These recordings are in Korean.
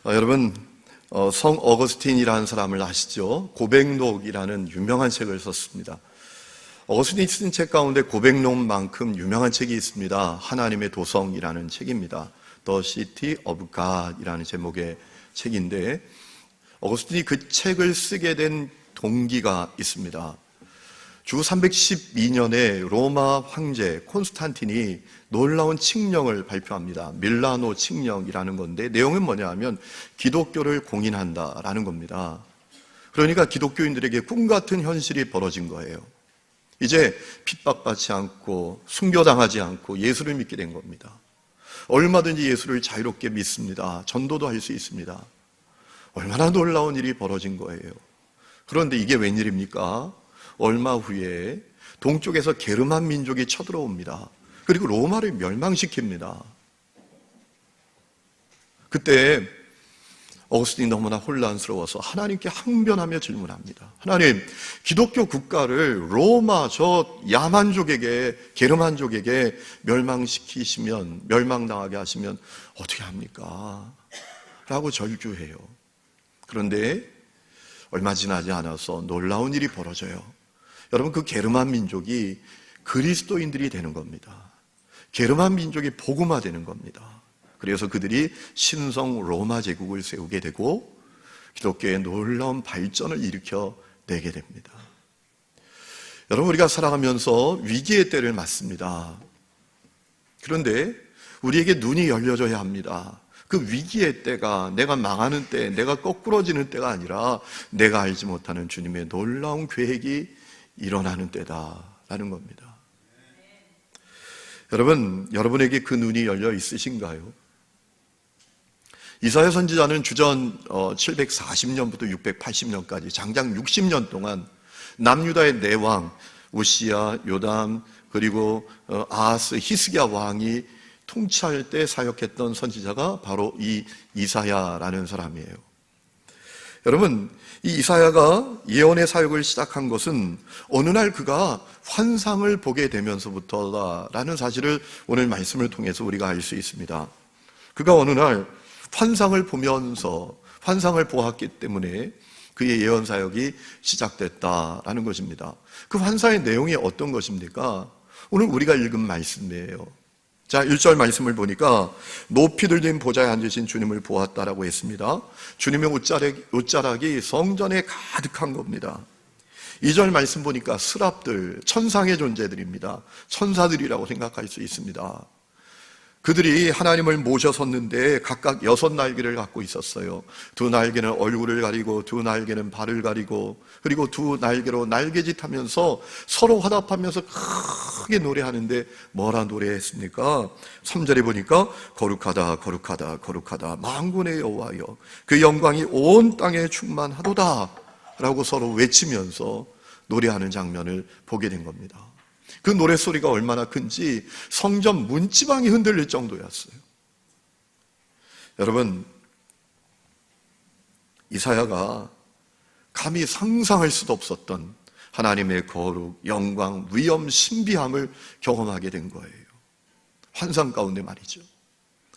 여러분, 성 어거스틴이라는 사람을 아시죠? 고백록이라는 유명한 책을 썼습니다. 어거스틴이 쓴 책 가운데 고백록만큼 유명한 책이 있습니다. 하나님의 도성이라는 책입니다. The City of God이라는 제목의 책인데, 어거스틴이 그 책을 쓰게 된 동기가 있습니다. 주 312년에 로마 황제 콘스탄틴이 놀라운 칙령을 발표합니다. 밀라노 칙령이라는 건데, 내용은 뭐냐 하면 기독교를 공인한다라는 겁니다. 그러니까 기독교인들에게 꿈 같은 현실이 벌어진 거예요. 이제 핍박받지 않고 순교당하지 않고 예수를 믿게 된 겁니다. 얼마든지 예수를 자유롭게 믿습니다. 전도도 할 수 있습니다. 얼마나 놀라운 일이 벌어진 거예요. 그런데 이게 웬일입니까? 얼마 후에 동쪽에서 게르만 민족이 쳐들어옵니다. 그리고 로마를 멸망시킵니다. 그때 어거스틴이 너무나 혼란스러워서 하나님께 항변하며 질문합니다. 하나님, 기독교 국가를 로마 저 야만족에게, 게르만족에게 멸망당하게 하시면 어떻게 합니까? 라고 절규해요. 그런데 얼마 지나지 않아서 놀라운 일이 벌어져요. 여러분, 그 게르만 민족이 그리스도인들이 되는 겁니다. 게르만 민족이 복음화되는 겁니다. 그래서 그들이 신성 로마 제국을 세우게 되고 기독교의 놀라운 발전을 일으켜내게 됩니다. 여러분, 우리가 살아가면서 위기의 때를 맞습니다. 그런데 우리에게 눈이 열려져야 합니다. 그 위기의 때가 내가 망하는 때, 내가 거꾸러지는 때가 아니라 내가 알지 못하는 주님의 놀라운 계획이 일어나는 때다라는 겁니다. 여러분, 여러분에게 그 눈이 열려 있으신가요? 이사야 선지자는 주전 740년부터 680년까지 장장 60년 동안 남유다의 네 왕 우시야, 요담, 그리고 아하스, 히스기야 왕이 통치할 때 사역했던 선지자가 바로 이 이사야라는 사람이에요. 여러분, 이 이사야가 예언의 사역을 시작한 것은 어느 날 그가 환상을 보게 되면서부터다라는 사실을 오늘 말씀을 통해서 우리가 알 수 있습니다. 그가 어느 날 환상을 보면서 환상을 보았기 때문에 그의 예언 사역이 시작됐다라는 것입니다. 그 환상의 내용이 어떤 것입니까? 오늘 우리가 읽은 말씀이에요. 자, 1절 말씀을 보니까 높이 들린 보좌에 앉으신 주님을 보았다라고 했습니다. 주님의 옷자락이 성전에 가득한 겁니다. 2절 말씀 보니까 스랍들, 천상의 존재들입니다. 천사들이라고 생각할 수 있습니다. 그들이 하나님을 모셔섰는데 각각 6날개를 갖고 있었어요. 2날개는 얼굴을 가리고 2날개는 발을 가리고, 그리고 2날개로 날개짓하면서 서로 화답하면서 크게 노래하는데 뭐라 노래했습니까? 3절에 보니까 거룩하다 거룩하다 거룩하다 만군의 여호와여, 그 영광이 온 땅에 충만하도다 라고 서로 외치면서 노래하는 장면을 보게 된 겁니다. 그 노랫소리가 얼마나 큰지 성전 문지방이 흔들릴 정도였어요. 여러분, 이사야가 감히 상상할 수도 없었던 하나님의 거룩, 영광, 위엄, 신비함을 경험하게 된 거예요. 환상 가운데 말이죠.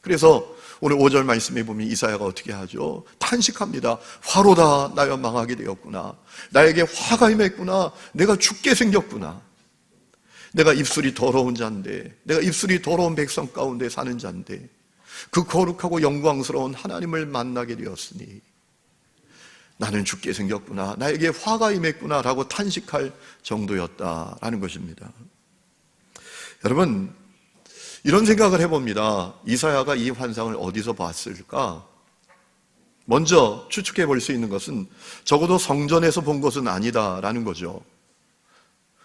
그래서 오늘 5절 말씀에 보면 이사야가 어떻게 하죠? 탄식합니다. 화로다, 나여 망하게 되었구나. 나에게 화가 임했구나. 내가 죽게 생겼구나. 내가 입술이 더러운 자인데, 내가 입술이 더러운 백성 가운데 사는 자인데 그 거룩하고 영광스러운 하나님을 만나게 되었으니 나는 죽게 생겼구나, 나에게 화가 임했구나 라고 탄식할 정도였다라는 것입니다. 여러분, 이런 생각을 해봅니다. 이사야가 이 환상을 어디서 봤을까? 먼저 추측해 볼 수 있는 것은 적어도 성전에서 본 것은 아니다라는 거죠.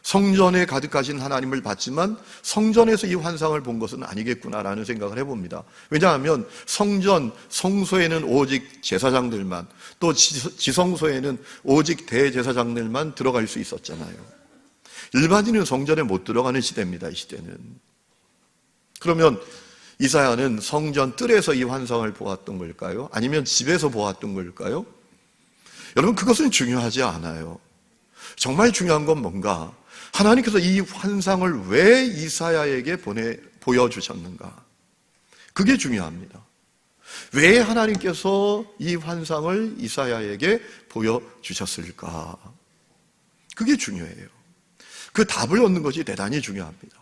성전에 가득하신 하나님을 봤지만 성전에서 이 환상을 본 것은 아니겠구나라는 생각을 해봅니다. 왜냐하면 성소에는 오직 제사장들만, 또 지성소에는 오직 대제사장들만 들어갈 수 있었잖아요. 일반인은 성전에 못 들어가는 시대입니다, 이 시대는. 그러면 이사야는 성전 뜰에서 이 환상을 보았던 걸까요? 아니면 집에서 보았던 걸까요? 여러분, 그것은 중요하지 않아요. 정말 중요한 건 뭔가? 하나님께서 이 환상을 왜 이사야에게 보여주셨는가? 그게 중요합니다. 왜 하나님께서 이 환상을 이사야에게 보여주셨을까? 그게 중요해요. 그 답을 얻는 것이 대단히 중요합니다.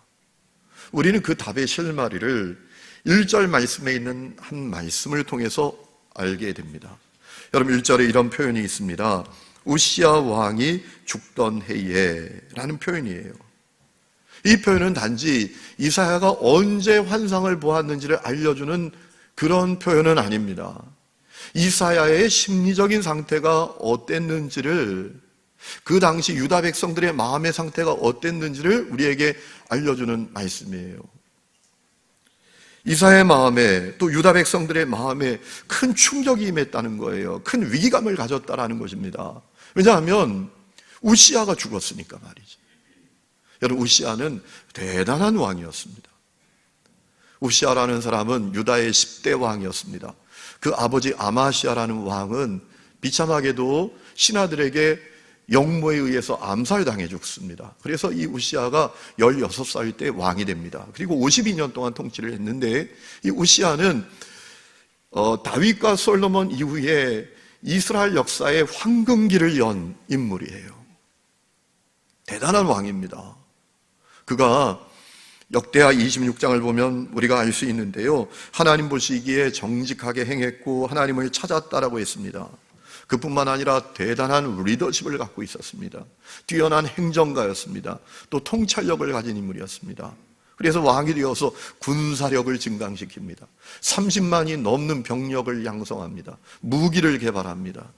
우리는 그 답의 실마리를 1절 말씀에 있는 한 말씀을 통해서 알게 됩니다. 여러분 1절에 이런 표현이 있습니다. 우시야 왕이 죽던 해에 라는 표현이에요. 이 표현은 단지 이사야가 언제 환상을 보았는지를 알려주는 그런 표현은 아닙니다. 이사야의 심리적인 상태가 어땠는지를, 그 당시 유다 백성들의 마음의 상태가 어땠는지를 우리에게 알려주는 말씀이에요. 이사야의 마음에, 또 유다 백성들의 마음에 큰 충격이 임했다는 거예요. 큰 위기감을 가졌다라는 것입니다. 왜냐하면 우시야가 죽었으니까 말이죠. 여러분, 우시야는 대단한 왕이었습니다. 우시야라는 사람은 유다의 10대 왕이었습니다. 그 아버지 아마시아라는 왕은 비참하게도 신하들에게 영모에 의해서 암살당해 죽습니다. 그래서 이 우시야가 16살 때 왕이 됩니다. 그리고 52년 동안 통치를 했는데, 이 우시야는 다윗과 솔로몬 이후에 이스라엘 역사의 황금기를 연 인물이에요. 대단한 왕입니다. 그가 역대하 26장을 보면 우리가 알 수 있는데요, 하나님 보시기에 정직하게 행했고 하나님을 찾았다라고 했습니다. 그뿐만 아니라 대단한 리더십을 갖고 있었습니다. 뛰어난 행정가였습니다. 또 통찰력을 가진 인물이었습니다. 그래서 왕이 되어서 군사력을 증강시킵니다. 30만이 넘는 병력을 양성합니다. 무기를 개발합니다.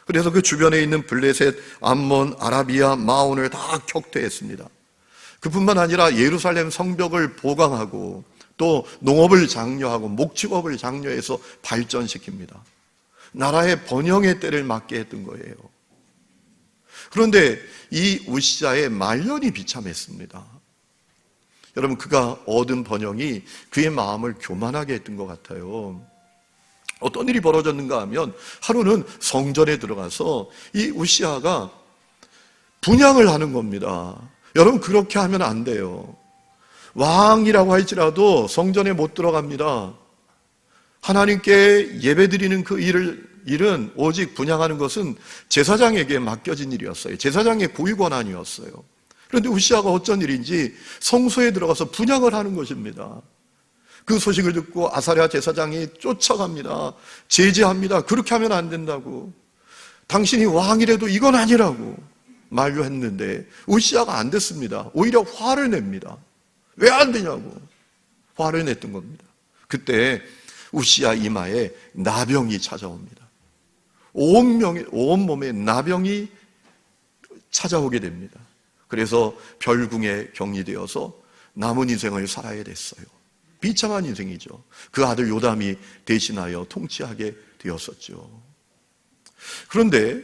그래서 그 주변에 있는 블레셋, 암몬, 아라비아, 마온을 다 격퇴했습니다. 그뿐만 아니라 예루살렘 성벽을 보강하고 또 농업을 장려하고 목축업을 장려해서 발전시킵니다. 나라의 번영의 때를 맞게 했던 거예요. 그런데 이 우시야의 말년이 비참했습니다. 여러분, 그가 얻은 번영이 그의 마음을 교만하게 했던 것 같아요. 어떤 일이 벌어졌는가 하면, 하루는 성전에 들어가서 이 우시야가 분향을 하는 겁니다. 여러분, 그렇게 하면 안 돼요. 왕이라고 할지라도 성전에 못 들어갑니다. 하나님께 예배드리는 그 일은 오직 분향하는 것은 제사장에게 맡겨진 일이었어요. 제사장의 고유 권한이었어요. 그런데 우시야가 어쩐 일인지 성소에 들어가서 분향을 하는 것입니다. 그 소식을 듣고 아사랴 제사장이 쫓아갑니다. 제지합니다. 그렇게 하면 안 된다고. 당신이 왕이라도 이건 아니라고 만류했는데 우시야가 안 됐습니다. 오히려 화를 냅니다. 왜 안 되냐고 화를 냈던 겁니다. 그때 우시야 이마에 나병이 찾아옵니다. 온 몸에 나병이 찾아오게 됩니다. 그래서 별궁에 격리되어서 남은 인생을 살아야 됐어요. 비참한 인생이죠. 그 아들 요담이 대신하여 통치하게 되었었죠. 그런데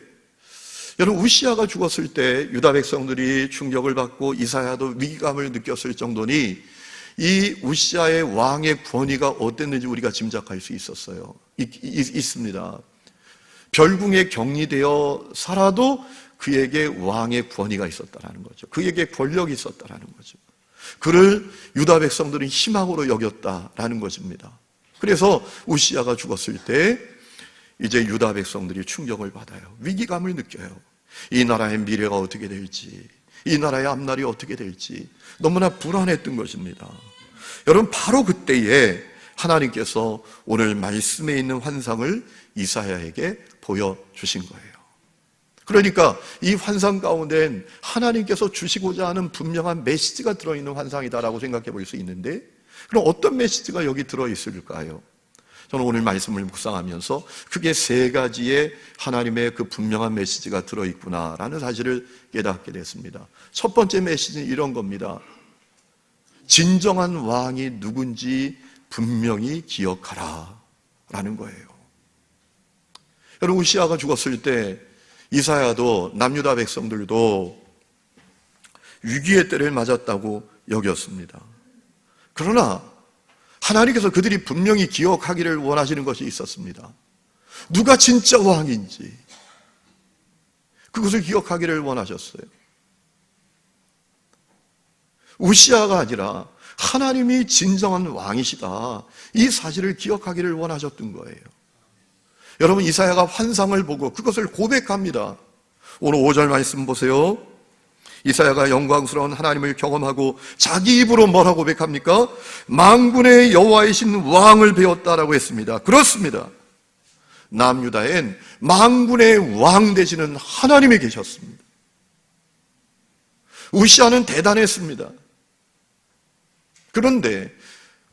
여러분, 우시야가 죽었을 때 유다 백성들이 충격을 받고 이사야도 위기감을 느꼈을 정도니 이 우시야의 왕의 권위가 어땠는지 우리가 짐작할 수 있었어요. 있습니다. 별궁에 격리되어 살아도 그에게 왕의 권위가 있었다라는 거죠. 그에게 권력이 있었다라는 거죠. 그를 유다 백성들은 희망으로 여겼다라는 것입니다. 그래서 우시야가 죽었을 때 이제 유다 백성들이 충격을 받아요. 위기감을 느껴요. 이 나라의 미래가 어떻게 될지, 이 나라의 앞날이 어떻게 될지 너무나 불안했던 것입니다. 여러분, 바로 그때에 하나님께서 오늘 말씀에 있는 환상을 이사야에게 보여주신 거예요. 그러니까 이 환상 가운데는 하나님께서 주시고자 하는 분명한 메시지가 들어있는 환상이다라고 생각해 볼 수 있는데, 그럼 어떤 메시지가 여기 들어있을까요? 저는 오늘 말씀을 묵상하면서 크게 3가지의 하나님의 그 분명한 메시지가 들어있구나라는 사실을 깨닫게 됐습니다. 첫 번째 메시지는 이런 겁니다. 진정한 왕이 누군지 분명히 기억하라 라는 거예요. 여러분, 우시야가 죽었을 때 이사야도 남유다 백성들도 위기의 때를 맞았다고 여겼습니다. 그러나 하나님께서 그들이 분명히 기억하기를 원하시는 것이 있었습니다. 누가 진짜 왕인지 그것을 기억하기를 원하셨어요. 우시아가 아니라 하나님이 진정한 왕이시다, 이 사실을 기억하기를 원하셨던 거예요. 여러분, 이사야가 환상을 보고 그것을 고백합니다. 오늘 5절 말씀 보세요. 이사야가 영광스러운 하나님을 경험하고 자기 입으로 뭐라고 고백합니까? 만군의 여호와이신 왕을 배웠다라고 했습니다. 그렇습니다. 남유다엔 만군의 왕 되시는 하나님이 계셨습니다. 우시아는 대단했습니다. 그런데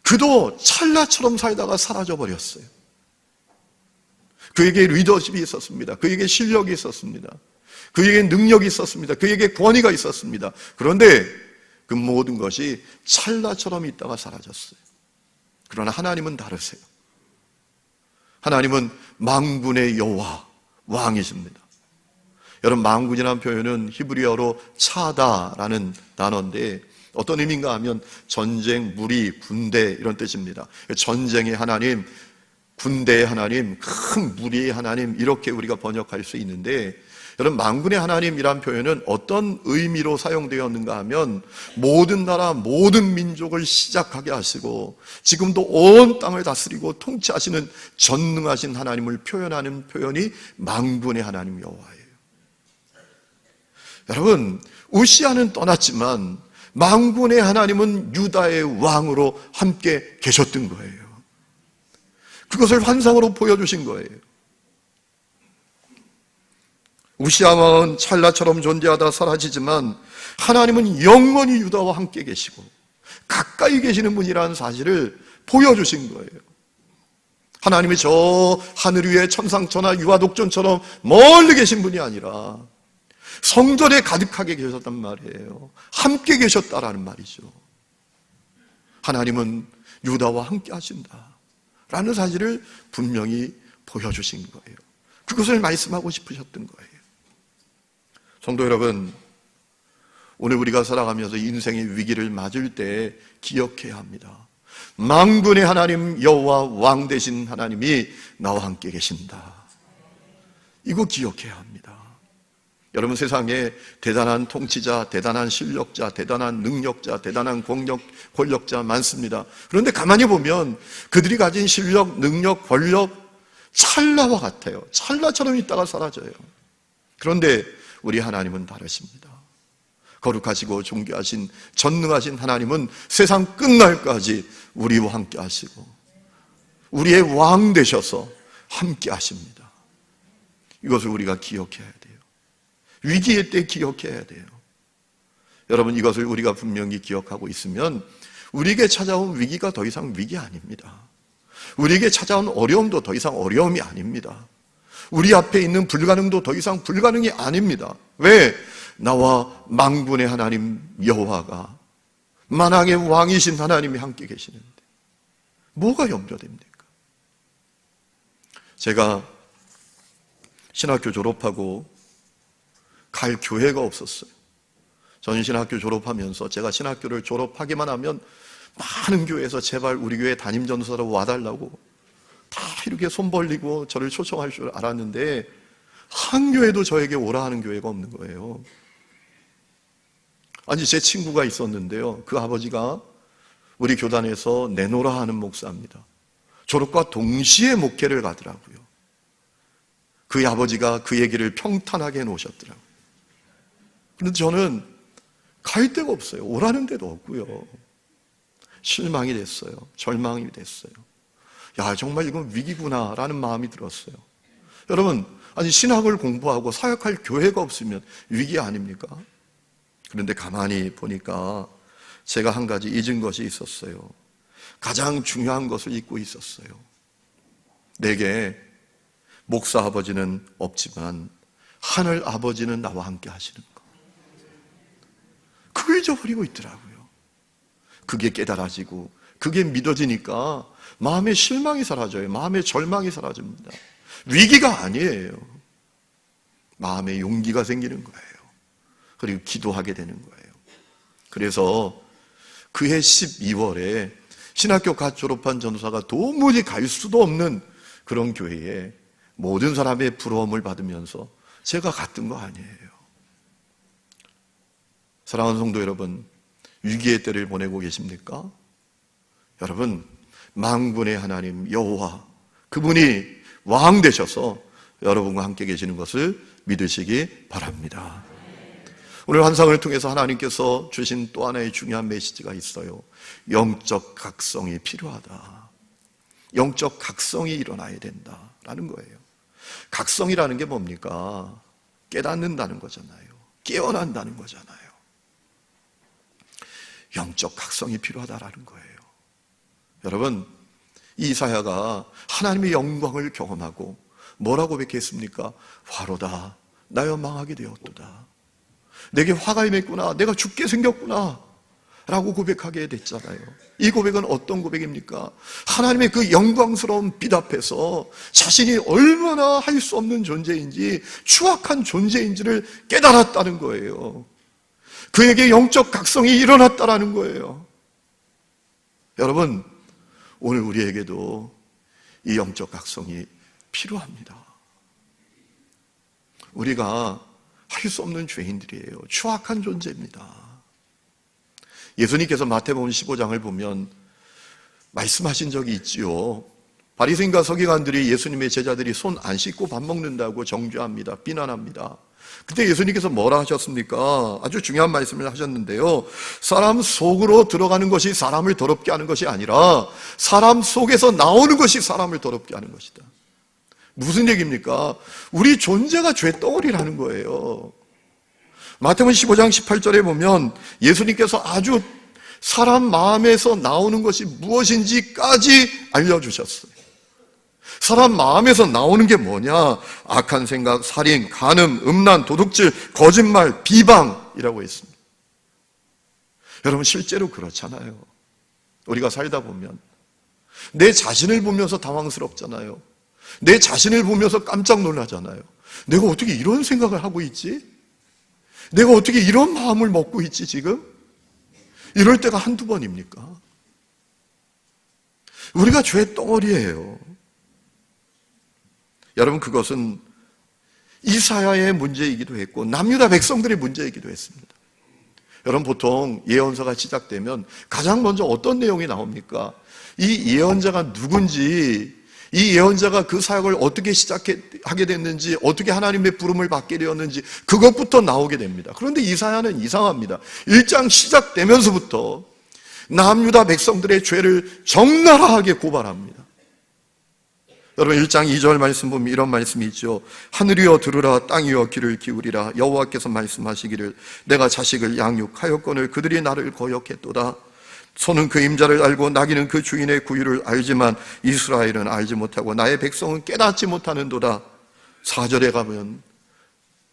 그도 찰나처럼 살다가 사라져버렸어요. 그에게 리더십이 있었습니다. 그에게 실력이 있었습니다. 그에게 능력이 있었습니다. 그에게 권위가 있었습니다. 그런데 그 모든 것이 찰나처럼 있다가 사라졌어요. 그러나 하나님은 다르세요. 하나님은 만군의 여호와, 왕이십니다. 여러분, 만군이라는 표현은 히브리어로 차다라는 단어인데 어떤 의미인가 하면 전쟁, 무리, 군대 이런 뜻입니다. 전쟁의 하나님, 군대의 하나님, 큰 무리의 하나님, 이렇게 우리가 번역할 수 있는데, 여러분, 만군의 하나님이란 표현은 어떤 의미로 사용되었는가 하면 모든 나라, 모든 민족을 시작하게 하시고 지금도 온 땅을 다스리고 통치하시는 전능하신 하나님을 표현하는 표현이 만군의 하나님 여호와예요. 여러분, 우시아는 떠났지만 만군의 하나님은 유다의 왕으로 함께 계셨던 거예요. 그것을 환상으로 보여주신 거예요. 우시아 왕은 찰나처럼 존재하다 사라지지만 하나님은 영원히 유다와 함께 계시고 가까이 계시는 분이라는 사실을 보여주신 거예요. 하나님이 저 하늘 위에 천상천하 유아독존처럼 멀리 계신 분이 아니라 성전에 가득하게 계셨단 말이에요. 함께 계셨다라는 말이죠. 하나님은 유다와 함께 하신다라는 사실을 분명히 보여주신 거예요. 그것을 말씀하고 싶으셨던 거예요. 성도 여러분, 오늘 우리가 살아가면서 인생의 위기를 맞을 때 기억해야 합니다. 만군의 하나님 여호와 왕 되신 하나님이 나와 함께 계신다. 이거 기억해야 합니다. 여러분, 세상에 대단한 통치자, 대단한 실력자, 대단한 능력자, 대단한 권력자 많습니다. 그런데 가만히 보면 그들이 가진 실력, 능력, 권력 찰나와 같아요. 찰나처럼 있다가 사라져요. 그런데 우리 하나님은 다르십니다. 거룩하시고 존귀하신 전능하신 하나님은 세상 끝날까지 우리와 함께 하시고 우리의 왕 되셔서 함께 하십니다. 이것을 우리가 기억해야 돼요. 위기의 때 기억해야 돼요. 여러분, 이것을 우리가 분명히 기억하고 있으면 우리에게 찾아온 위기가 더 이상 위기 아닙니다. 우리에게 찾아온 어려움도 더 이상 어려움이 아닙니다. 우리 앞에 있는 불가능도 더 이상 불가능이 아닙니다. 왜? 나와 만군의 하나님 여호와가, 만왕의 왕이신 하나님이 함께 계시는데 뭐가 염려됩니까? 제가 신학교 졸업하고 갈 교회가 없었어요. 저는 신학교 졸업하면서 제가 신학교를 졸업하기만 하면 많은 교회에서 제발 우리 교회 담임 전도사로 와달라고 다 이렇게 손 벌리고 저를 초청할 줄 알았는데 한 교회도 저에게 오라 하는 교회가 없는 거예요. 아니, 제 친구가 있었는데요, 그 아버지가 우리 교단에서 내노라 하는 목사입니다. 졸업과 동시에 목회를 가더라고요. 그 아버지가 그 얘기를 평탄하게 해놓으셨더라고요. 그런데 저는 갈 데가 없어요. 오라는 데도 없고요. 실망이 됐어요. 절망이 됐어요. 야, 정말 이건 위기구나라는 마음이 들었어요. 여러분, 아니, 신학을 공부하고 사역할 교회가 없으면 위기 아닙니까? 그런데 가만히 보니까 제가 한 가지 잊은 것이 있었어요. 가장 중요한 것을 잊고 있었어요. 내게 목사 아버지는 없지만 하늘 아버지는 나와 함께 하시는 것. 그걸 잊어버리고 있더라고요. 그게 깨달아지고 그게 믿어지니까 마음의 실망이 사라져요. 마음의 절망이 사라집니다. 위기가 아니에요. 마음의 용기가 생기는 거예요. 그리고 기도하게 되는 거예요. 그래서 그해 12월에 신학교 갓 졸업한 전도사가 도무지 갈 수도 없는 그런 교회에 모든 사람의 부러움을 받으면서 제가 갔던 거 아니에요. 사랑하는 성도 여러분, 위기의 때를 보내고 계십니까? 여러분, 만군의 하나님 여호와, 그분이 왕 되셔서 여러분과 함께 계시는 것을 믿으시기 바랍니다. 오늘 환상을 통해서 하나님께서 주신 또 하나의 중요한 메시지가 있어요. 영적 각성이 필요하다. 영적 각성이 일어나야 된다라는 거예요. 각성이라는 게 뭡니까? 깨닫는다는 거잖아요. 깨어난다는 거잖아요. 영적 각성이 필요하다라는 거예요. 여러분, 이사야가 하나님의 영광을 경험하고 뭐라고 고백했습니까? 화로다, 나여 망하게 되었도다. 내게 화가 임했구나, 내가 죽게 생겼구나 라고 고백하게 됐잖아요. 이 고백은 어떤 고백입니까? 하나님의 그 영광스러운 빛 앞에서 자신이 얼마나 할 수 없는 존재인지, 추악한 존재인지를 깨달았다는 거예요. 그에게 영적 각성이 일어났다라는 거예요. 여러분, 오늘 우리에게도 이 영적 각성이 필요합니다. 우리가 할 수 없는 죄인들이에요. 추악한 존재입니다. 예수님께서 마태복음 15장을 보면 말씀하신 적이 있지요. 바리새인과 서기관들이 예수님의 제자들이 손 안 씻고 밥 먹는다고 정죄합니다. 비난합니다. 그때 예수님께서 뭐라 하셨습니까? 아주 중요한 말씀을 하셨는데요. 사람 속으로 들어가는 것이 사람을 더럽게 하는 것이 아니라 사람 속에서 나오는 것이 사람을 더럽게 하는 것이다. 무슨 얘기입니까? 우리 존재가 죄덩어리라는 거예요. 마태복음 15장 18절에 보면 예수님께서 아주 사람 마음에서 나오는 것이 무엇인지까지 알려주셨어요. 사람 마음에서 나오는 게 뭐냐? 악한 생각, 살인, 간음, 음란, 도둑질, 거짓말, 비방이라고 했습니다. 여러분, 실제로 그렇잖아요. 우리가 살다 보면 내 자신을 보면서 당황스럽잖아요. 내 자신을 보면서 깜짝 놀라잖아요. 내가 어떻게 이런 생각을 하고 있지? 내가 어떻게 이런 마음을 먹고 있지 지금? 이럴 때가 한두 번입니까? 우리가 죄덩어리예요. 여러분, 그것은 이사야의 문제이기도 했고 남유다 백성들의 문제이기도 했습니다. 여러분, 보통 예언서가 시작되면 가장 먼저 어떤 내용이 나옵니까? 이 예언자가 누군지, 이 예언자가 그 사역을 어떻게 시작하게 됐는지, 어떻게 하나님의 부름을 받게 되었는지 그것부터 나오게 됩니다. 그런데 이사야는 이상합니다. 1장 시작되면서부터 남유다 백성들의 죄를 적나라하게 고발합니다. 여러분, 1장 2절 말씀 보면 이런 말씀이 있죠. 하늘이여 들으라, 땅이여 귀를 기울이라. 여호와께서 말씀하시기를 내가 자식을 양육하였거늘 그들이 나를 거역했도다. 소는 그 임자를 알고 나귀는 그 주인의 구유를 알지만 이스라엘은 알지 못하고 나의 백성은 깨닫지 못하는도다. 4절에 가면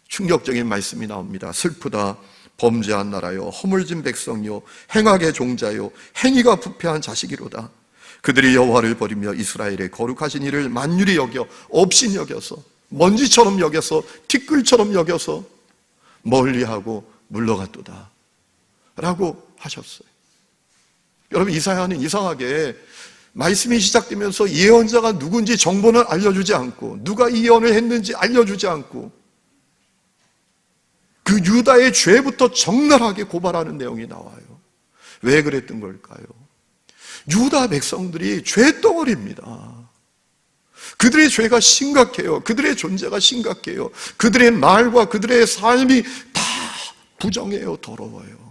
충격적인 말씀이 나옵니다. 슬프다, 범죄한 나라요, 허물진 백성이요, 행악의 종자요, 행위가 부패한 자식이로다. 그들이 여호와를 버리며 이스라엘의 거룩하신 이를 만유리 여겨 업신 여겨서 먼지처럼 여겨서 티끌처럼 여겨서 멀리하고 물러갔도다 라고 하셨어요. 여러분, 이사야는 이상하게 말씀이 시작되면서 예언자가 누군지 정보는 알려주지 않고 누가 이 예언을 했는지 알려주지 않고 그 유다의 죄부터 적나라하게 고발하는 내용이 나와요. 왜 그랬던 걸까요? 유다 백성들이 죄덩어리입니다. 그들의 죄가 심각해요. 그들의 존재가 심각해요. 그들의 말과 그들의 삶이 다 부정해요. 더러워요.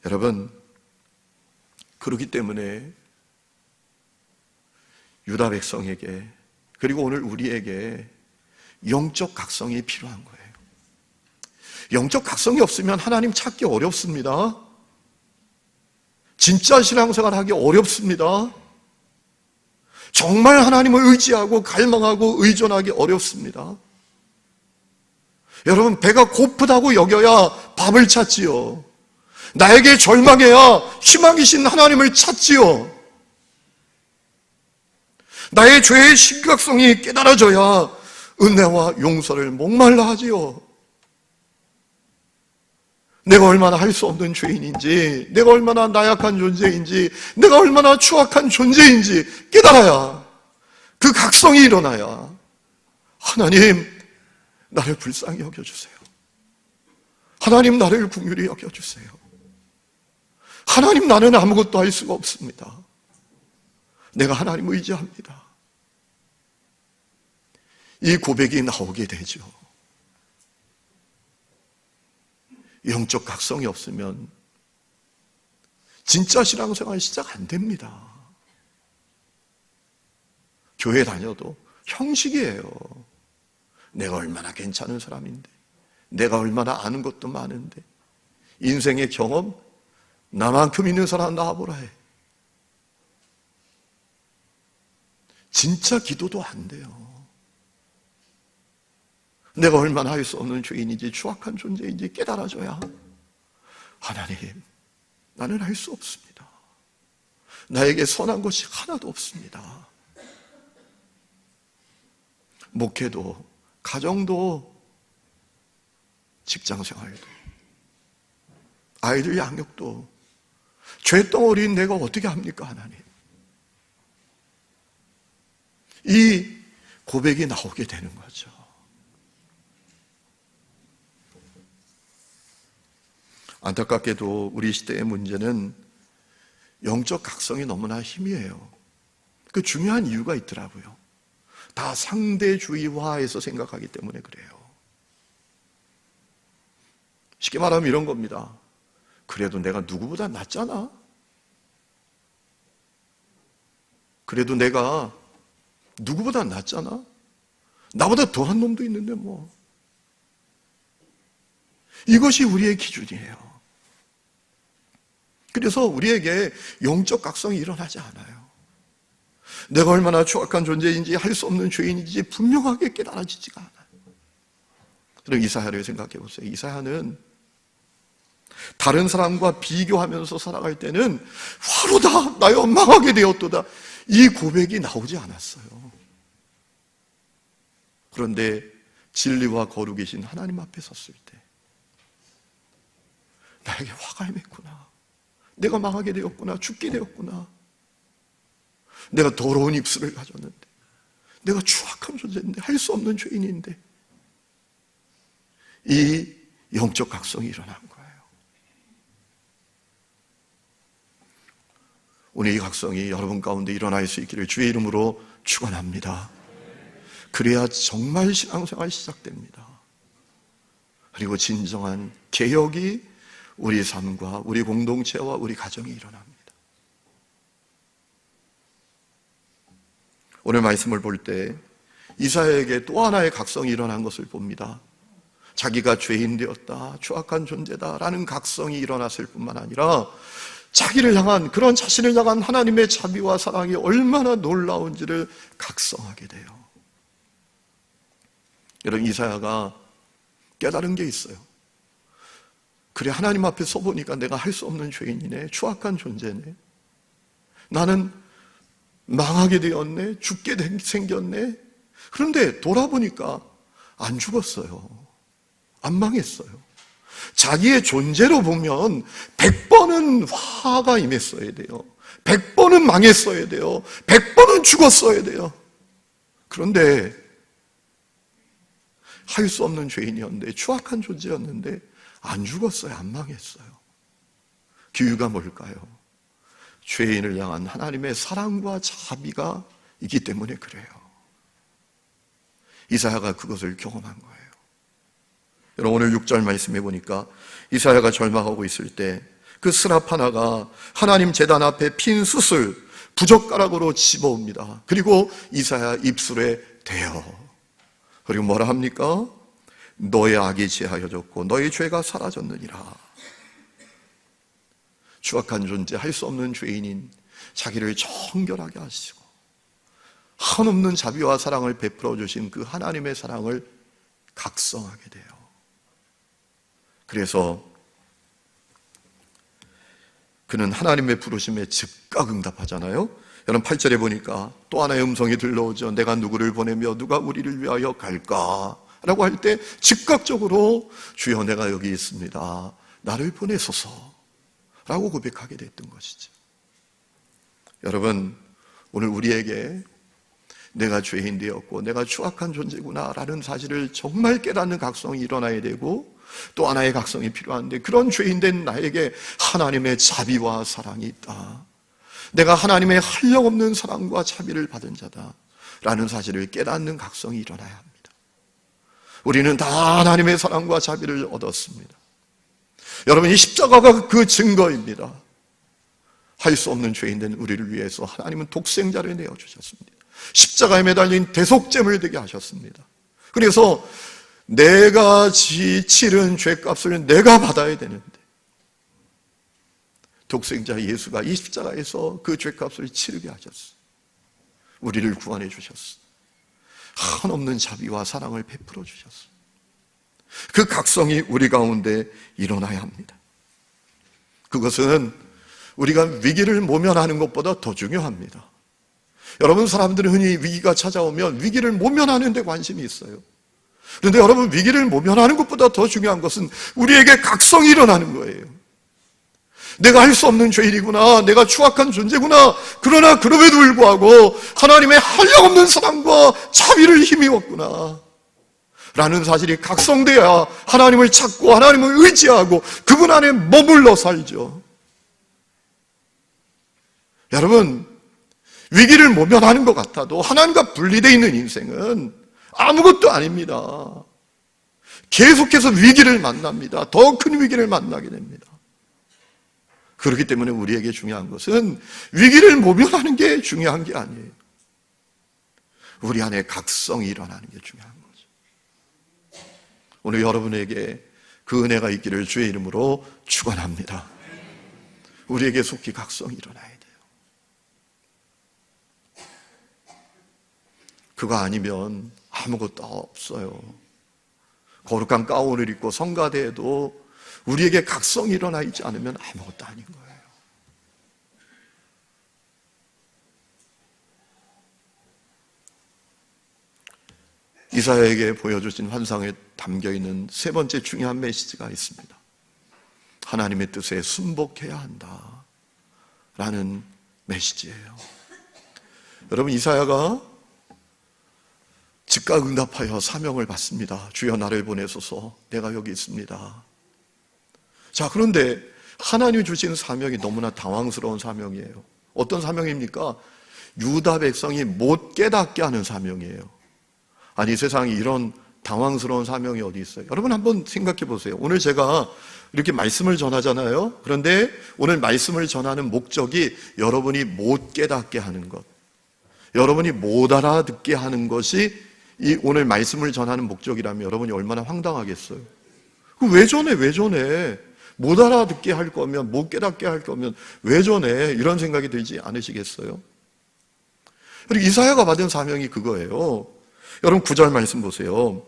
여러분, 그렇기 때문에 유다 백성에게, 그리고 오늘 우리에게 영적 각성이 필요한 거예요. 영적 각성이 없으면 하나님 찾기 어렵습니다. 진짜 신앙생활 하기 어렵습니다. 정말 하나님을 의지하고 갈망하고 의존하기 어렵습니다. 여러분, 배가 고프다고 여겨야 밥을 찾지요. 나에게 절망해야 희망이신 하나님을 찾지요. 나의 죄의 심각성이 깨달아져야 은혜와 용서를 목말라 하지요. 내가 얼마나 할 수 없는 죄인인지, 내가 얼마나 나약한 존재인지, 내가 얼마나 추악한 존재인지 깨달아야, 그 각성이 일어나야 하나님, 나를 불쌍히 여겨주세요. 하나님, 나를 긍휼히 여겨주세요. 하나님, 나는 아무것도 할 수가 없습니다. 내가 하나님을 의지합니다. 이 고백이 나오게 되죠. 영적 각성이 없으면 진짜 신앙생활 시작 안 됩니다. 교회 다녀도 형식이에요. 내가 얼마나 괜찮은 사람인데, 내가 얼마나 아는 것도 많은데, 인생의 경험 나만큼 있는 사람 나와보라 해. 진짜 기도도 안 돼요. 내가 얼마나 할 수 없는 죄인인지, 추악한 존재인지 깨달아줘야, 하나님, 나는 할 수 없습니다. 나에게 선한 것이 하나도 없습니다. 목회도, 가정도, 직장생활도, 아이들 양육도, 죄덩어리인 내가 어떻게 합니까, 하나님? 이 고백이 나오게 되는 거죠. 안타깝게도 우리 시대의 문제는 영적 각성이 너무나 희미해요. 그 중요한 이유가 있더라고요. 다 상대주의화해서 생각하기 때문에 그래요. 쉽게 말하면 이런 겁니다. 그래도 내가 누구보다 낫잖아. 그래도 내가 누구보다 낫잖아. 나보다 더한 놈도 있는데 뭐. 이것이 우리의 기준이에요. 그래서 우리에게 영적 각성이 일어나지 않아요. 내가 얼마나 추악한 존재인지, 할 수 없는 죄인인지 분명하게 깨달아지지가 않아요. 그럼 이사야를 생각해 보세요. 이사야는 다른 사람과 비교하면서 살아갈 때는 화로다, 나여 망하게 되었도다, 이 고백이 나오지 않았어요. 그런데 진리와 거룩이신 하나님 앞에 섰을 때 나에게 화가 임했구나, 내가 망하게 되었구나, 죽게 되었구나, 내가 더러운 입술을 가졌는데, 내가 추악한 존재인데, 할 수 없는 죄인인데, 이 영적 각성이 일어난 거예요. 오늘 이 각성이 여러분 가운데 일어날 수 있기를 주의 이름으로 축원합니다. 그래야 정말 신앙생활 시작됩니다. 그리고 진정한 개혁이 우리 삶과 우리 공동체와 우리 가정에 일어납니다. 오늘 말씀을 볼 때 이사야에게 또 하나의 각성이 일어난 것을 봅니다. 자기가 죄인 되었다, 추악한 존재다라는 각성이 일어났을 뿐만 아니라 자기를 향한, 그런 자신을 향한 하나님의 자비와 사랑이 얼마나 놀라운지를 각성하게 돼요. 여러분, 이사야가 깨달은 게 있어요. 그래, 하나님 앞에 서보니까 내가 할 수 없는 죄인이네, 추악한 존재네, 나는 망하게 되었네, 죽게 생겼네. 그런데 돌아보니까 안 죽었어요. 안 망했어요. 자기의 존재로 보면 100번은 화가 임했어야 돼요. 100번은 망했어야 돼요. 100번은 죽었어야 돼요. 그런데 할 수 없는 죄인이었는데, 추악한 존재였는데 안 죽었어요. 안 망했어요. 그 이유가 뭘까요? 죄인을 향한 하나님의 사랑과 자비가 있기 때문에 그래요. 이사야가 그것을 경험한 거예요. 여러분, 오늘 6절 말씀해 보니까 이사야가 절망하고 있을 때 그 스랍 하나가 하나님 제단 앞에 핀 숯을 부젓가락으로 집어옵니다. 그리고 이사야 입술에 대어. 그리고 뭐라 합니까? 너의 악이 제하여졌고 너의 죄가 사라졌느니라. 추악한 존재, 할 수 없는 죄인인 자기를 정결하게 하시고 한없는 자비와 사랑을 베풀어 주신 그 하나님의 사랑을 각성하게 돼요. 그래서 그는 하나님의 부르심에 즉각 응답하잖아요. 여러분, 8절에 보니까 또 하나의 음성이 들려오죠. 내가 누구를 보내며 누가 우리를 위하여 갈까? 라고 할 때 즉각적으로 주여 내가 여기 있습니다, 나를 보내소서 라고 고백하게 됐던 것이죠. 여러분, 오늘 우리에게 내가 죄인 되었고 내가 추악한 존재구나 라는 사실을 정말 깨닫는 각성이 일어나야 되고, 또 하나의 각성이 필요한데, 그런 죄인된 나에게 하나님의 자비와 사랑이 있다, 내가 하나님의 한량없는 사랑과 자비를 받은 자다 라는 사실을 깨닫는 각성이 일어나야 합니다. 우리는 다 하나님의 사랑과 자비를 얻었습니다. 여러분, 이 십자가가 그 증거입니다. 할 수 없는 죄인된 우리를 위해서 하나님은 독생자를 내어주셨습니다. 십자가에 매달린 대속죄물 되게 하셨습니다. 그래서 내가 치른 죄값을 내가 받아야 되는데, 독생자 예수가 이 십자가에서 그 죄값을 치르게 하셨어요. 우리를 구원해 주셨어요. 한없는 자비와 사랑을 베풀어 주셨어요. 그 각성이 우리 가운데 일어나야 합니다. 그것은 우리가 위기를 모면하는 것보다 더 중요합니다. 여러분, 사람들은 흔히 위기가 찾아오면 위기를 모면하는 데 관심이 있어요. 그런데 여러분, 위기를 모면하는 것보다 더 중요한 것은 우리에게 각성이 일어나는 거예요. 내가 할 수 없는 죄인이구나, 내가 추악한 존재구나, 그러나 그럼에도 불구하고 하나님의 한량없는 사랑과 자비를 힘입었구나 라는 사실이 각성돼야 하나님을 찾고 하나님을 의지하고 그분 안에 머물러 살죠. 여러분, 위기를 모면하는 것 같아도 하나님과 분리되어 있는 인생은 아무것도 아닙니다. 계속해서 위기를 만납니다. 더 큰 위기를 만나게 됩니다. 그렇기 때문에 우리에게 중요한 것은 위기를 모면하는 게 중요한 게 아니에요. 우리 안에 각성이 일어나는 게 중요한 거죠. 오늘 여러분에게 그 은혜가 있기를 주의 이름으로 축원합니다. 우리에게 속히 각성이 일어나야 돼요. 그거 아니면 아무것도 없어요. 거룩한 가운을 입고 성가대에도 우리에게 각성이 일어나 있지 않으면 아무것도 아닌 거예요. 이사야에게 보여주신 환상에 담겨있는 세 번째 중요한 메시지가 있습니다. 하나님의 뜻에 순복해야 한다 라는 메시지예요. 여러분, 이사야가 즉각 응답하여 사명을 받습니다. 주여 나를 보내소서, 내가 여기 있습니다. 자, 그런데 하나님이 주신 사명이 너무나 당황스러운 사명이에요. 어떤 사명입니까? 유다 백성이 못 깨닫게 하는 사명이에요. 아니, 세상에 이런 당황스러운 사명이 어디 있어요? 여러분, 한번 생각해 보세요. 오늘 제가 이렇게 말씀을 전하잖아요. 그런데 오늘 말씀을 전하는 목적이 여러분이 못 깨닫게 하는 것, 여러분이 못 알아듣게 하는 것이 이 오늘 말씀을 전하는 목적이라면 여러분이 얼마나 황당하겠어요. 왜 전해? 못 알아듣게 할 거면, 못 깨닫게 할 거면 왜 전해? 이런 생각이 들지 않으시겠어요? 그리고 이사야가 받은 사명이 그거예요. 여러분, 9절 말씀 보세요.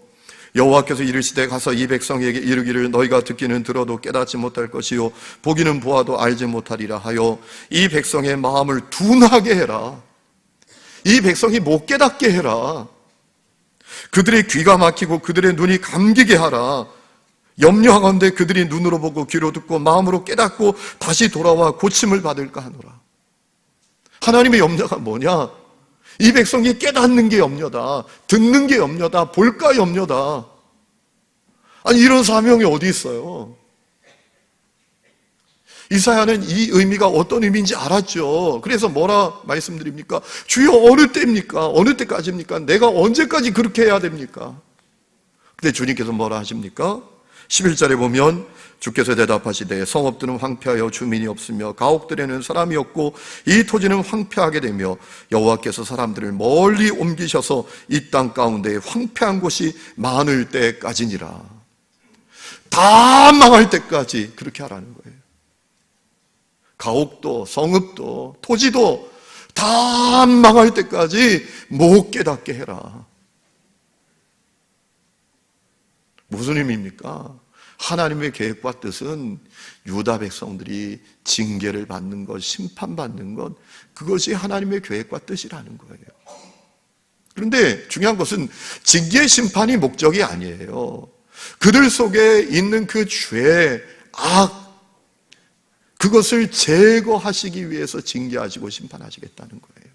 여호와께서 이르시되 가서 이 백성에게 이르기를 너희가 듣기는 들어도 깨닫지 못할 것이요 보기는 보아도 알지 못하리라 하여 이 백성의 마음을 둔하게 해라. 이 백성이 못 깨닫게 해라. 그들의 귀가 막히고 그들의 눈이 감기게 하라. 염려하건대 그들이 눈으로 보고 귀로 듣고 마음으로 깨닫고 다시 돌아와 고침을 받을까 하노라. 하나님의 염려가 뭐냐? 이 백성이 깨닫는 게 염려다, 듣는 게 염려다, 볼까 염려다. 아니, 이런 사명이 어디 있어요? 이사야는 이 의미가 어떤 의미인지 알았죠. 그래서 뭐라 말씀드립니까? 주여, 어느 때입니까? 어느 때까지입니까? 내가 언제까지 그렇게 해야 됩니까? 근데 주님께서 뭐라 하십니까? 11절에 보면 주께서 대답하시되 성읍들은 황폐하여 주민이 없으며 가옥들에는 사람이 없고 이 토지는 황폐하게 되며 여호와께서 사람들을 멀리 옮기셔서 이 땅 가운데 황폐한 곳이 많을 때까지니라. 다 망할 때까지 그렇게 하라는 거예요. 가옥도 성읍도 토지도 다 망할 때까지 못 깨닫게 해라. 무슨 의미입니까? 하나님의 계획과 뜻은 유다 백성들이 징계를 받는 것, 심판받는 것, 그것이 하나님의 계획과 뜻이라는 거예요. 그런데 중요한 것은 징계 심판이 목적이 아니에요. 그들 속에 있는 그 죄, 악, 그것을 제거하시기 위해서 징계하시고 심판하시겠다는 거예요.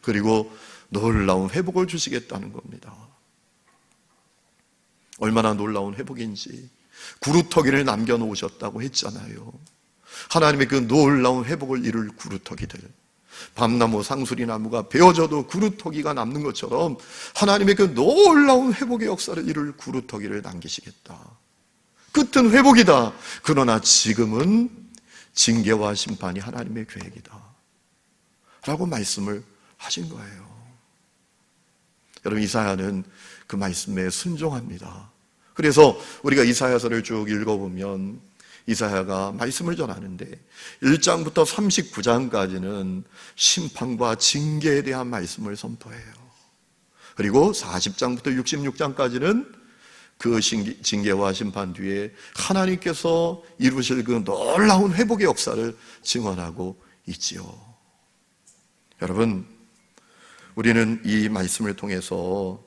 그리고 놀라운 회복을 주시겠다는 겁니다. 얼마나 놀라운 회복인지. 구루터기를 남겨놓으셨다고 했잖아요. 하나님의 그 놀라운 회복을 이룰 구루터기들, 밤나무, 상수리나무가 베어져도 구루터기가 남는 것처럼 하나님의 그 놀라운 회복의 역사를 이룰 구루터기를 남기시겠다. 끝은 회복이다. 그러나 지금은 징계와 심판이 하나님의 계획이다 라고 말씀을 하신 거예요. 여러분, 이사야는 그 말씀에 순종합니다. 그래서 우리가 이사야서를 쭉 읽어보면 이사야가 말씀을 전하는데 1장부터 39장까지는 심판과 징계에 대한 말씀을 선포해요. 그리고 40장부터 66장까지는 그 징계와 심판 뒤에 하나님께서 이루실 그 놀라운 회복의 역사를 증언하고 있지요. 여러분, 우리는 이 말씀을 통해서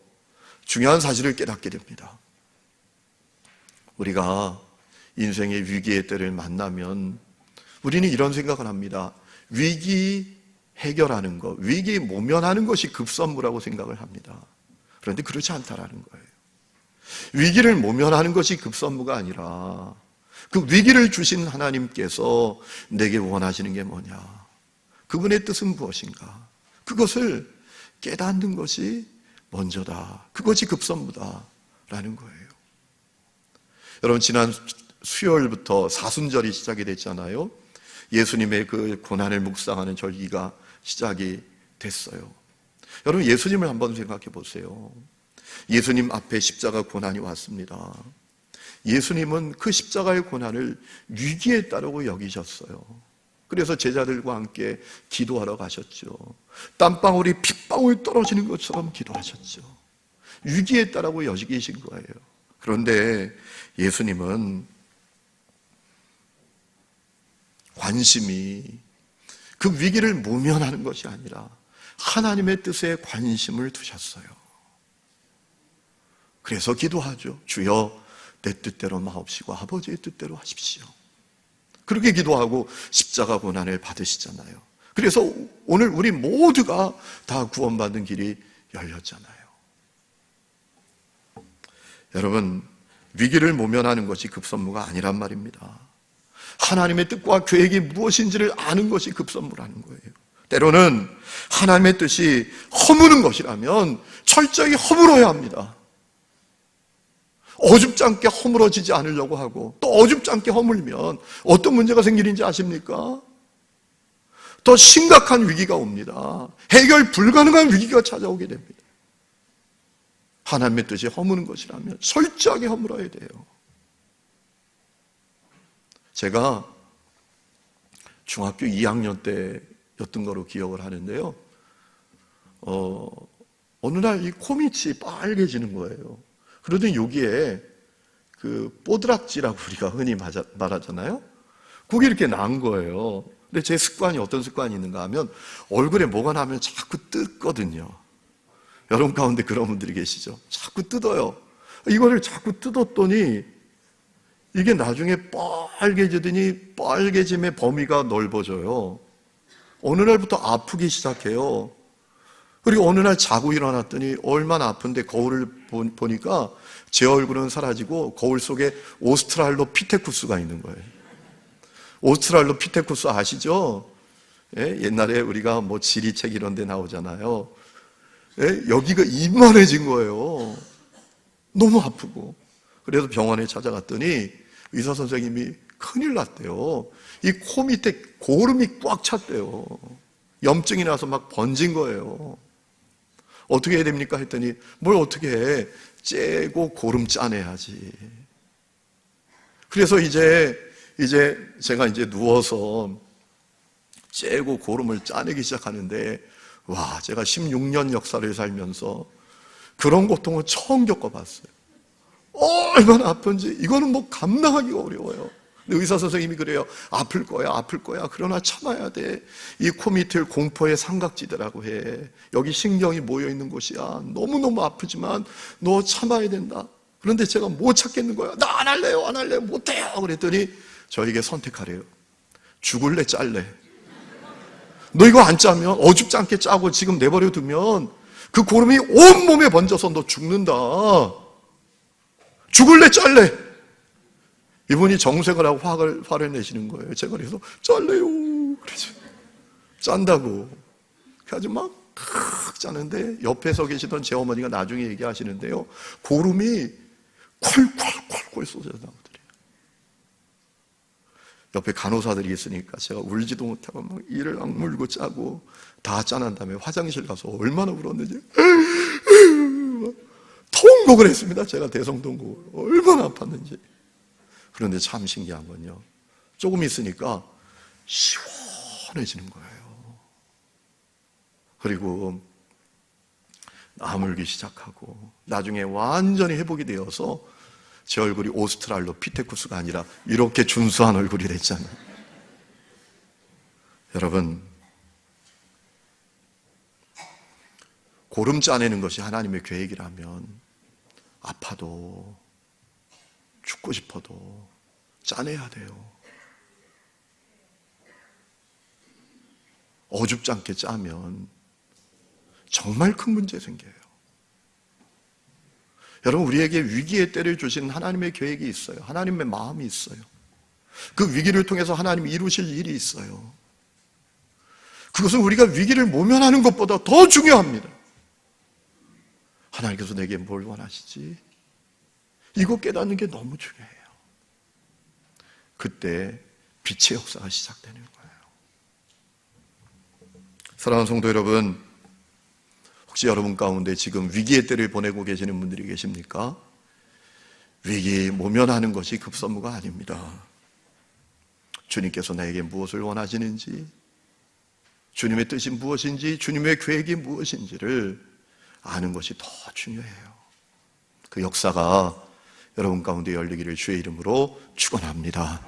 중요한 사실을 깨닫게 됩니다. 우리가 인생의 위기의 때를 만나면 우리는 이런 생각을 합니다. 위기 해결하는 것, 위기 모면하는 것이 급선무라고 생각을 합니다. 그런데 그렇지 않다라는 거예요. 위기를 모면하는 것이 급선무가 아니라 그 위기를 주신 하나님께서 내게 원하시는 게 뭐냐, 그분의 뜻은 무엇인가, 그것을 깨닫는 것이 먼저다. 그것이 급선무다라는 거예요. 여러분, 지난 수요일부터 사순절이 시작이 됐잖아요. 예수님의 그 고난을 묵상하는 절기가 시작이 됐어요. 여러분, 예수님을 한번 생각해 보세요. 예수님 앞에 십자가 고난이 왔습니다. 예수님은 그 십자가의 고난을 위기에 따르고 여기셨어요. 그래서 제자들과 함께 기도하러 가셨죠. 땀방울이 핏방울 떨어지는 것처럼 기도하셨죠. 위기에 따르고 여기신 거예요. 그런데 예수님은 관심이 그 위기를 모면하는 것이 아니라 하나님의 뜻에 관심을 두셨어요. 그래서 기도하죠. 주여, 내 뜻대로 마옵시고 아버지의 뜻대로 하십시오. 그렇게 기도하고 십자가 고난을 받으시잖아요. 그래서 오늘 우리 모두가 다 구원받는 길이 열렸잖아요. 여러분, 위기를 모면하는 것이 급선무가 아니란 말입니다. 하나님의 뜻과 계획이 무엇인지를 아는 것이 급선무라는 거예요. 때로는 하나님의 뜻이 허무는 것이라면 철저히 허물어야 합니다. 어줍지 않게 허물어지지 않으려고 하고, 또 어줍지 않게 허물면 어떤 문제가 생기는지 아십니까? 더 심각한 위기가 옵니다. 해결 불가능한 위기가 찾아오게 됩니다. 하나님의 뜻이 허무는 것이라면 철저하게 허물어야 돼요. 제가 중학교 2학년 때였던 거로 기억을 하는데요. 어느 날 이 코밑이 빨개지는 거예요. 그러더니 여기에 그 뽀드락지라고 우리가 흔히 말하잖아요. 그게 이렇게 난 거예요. 근데 제 습관이 어떤 습관이 있는가 하면 얼굴에 뭐가 나면 자꾸 뜯거든요. 여러분 가운데 그런 분들이 계시죠? 자꾸 뜯어요. 이거를 자꾸 뜯었더니 이게 나중에 빨개지더니 빨개짐의 범위가 넓어져요. 어느 날부터 아프기 시작해요. 그리고 어느 날 자고 일어났더니 얼마나 아픈데 거울을 보니까 제 얼굴은 사라지고 거울 속에 오스트랄로피테쿠스가 있는 거예요. 오스트랄로피테쿠스 아시죠? 예? 옛날에 우리가 뭐 지리책 이런 데 나오잖아요. 예? 여기가 이만해진 거예요. 너무 아프고. 그래서 병원에 찾아갔더니 의사 선생님이 큰일 났대요. 이 코 밑에 고름이 꽉 찼대요. 염증이 나서 막 번진 거예요. 어떻게 해야 됩니까? 했더니 뭘 어떻게 해? 째고 고름 짜내야지. 그래서 이제 제가 누워서 째고 고름을 짜내기 시작하는데, 와, 제가 16년 역사를 살면서 그런 고통을 처음 겪어봤어요. 얼마나 아픈지 이거는 뭐 감당하기가 어려워요. 근데 의사 선생님이 그래요. 아플 거야. 그러나 참아야 돼. 이 코 밑을 공포의 삼각지대라고 해. 여기 신경이 모여 있는 곳이야. 너무너무 아프지만 너 참아야 된다. 그런데 제가 못 참겠는 거야. 나 안 할래요. 못해요. 그랬더니 저에게 선택하래요. 죽을래, 짤래. 너 이거 안 짜면 어줍지 않게 짜고 지금 내버려 두면 그 고름이 온몸에 번져서 너 죽는다. 죽을래 짤래? 이분이 정색을 하고 화를 내시는 거예요. 제가 그래서 짤래요. 그러죠. 짠다고. 그래가지고 막 짜는데 옆에 서 계시던 제 어머니가 나중에 얘기하시는데요. 고름이 콸콸콸콸 쏟아져 나오더래요. 옆에 간호사들이 있으니까 제가 울지도 못하고 막 이를 악물고 짜고 다 짜난 다음에 화장실 가서 얼마나 울었는지 통곡을 했습니다. 제가 대성통곡을 얼마나 아팠는지. 그런데 참 신기한 건요, 조금 있으니까 시원해지는 거예요. 그리고 아물기 시작하고 나중에 완전히 회복이 되어서 제 얼굴이 오스트랄로피테쿠스가 아니라 이렇게 준수한 얼굴이 됐잖아요. 여러분, 고름 짜내는 것이 하나님의 계획이라면 아파도 죽고 싶어도 짜내야 돼요. 어줍지 않게 짜면 정말 큰 문제 생겨요. 여러분, 우리에게 위기의 때를 주신 하나님의 계획이 있어요. 하나님의 마음이 있어요. 그 위기를 통해서 하나님이 이루실 일이 있어요. 그것은 우리가 위기를 모면하는 것보다 더 중요합니다. 하나님께서 내게 뭘 원하시지? 이거 깨닫는 게 너무 중요해요. 그때 빛의 역사가 시작되는 거예요. 사랑하는 성도 여러분, 혹시 여러분 가운데 지금 위기의 때를 보내고 계시는 분들이 계십니까? 위기 모면하는 것이 급선무가 아닙니다. 주님께서 나에게 무엇을 원하시는지, 주님의 뜻이 무엇인지, 주님의 계획이 무엇인지를 아는 것이 더 중요해요. 그 역사가 여러분 가운데 열리기를 주의 이름으로 축원합니다.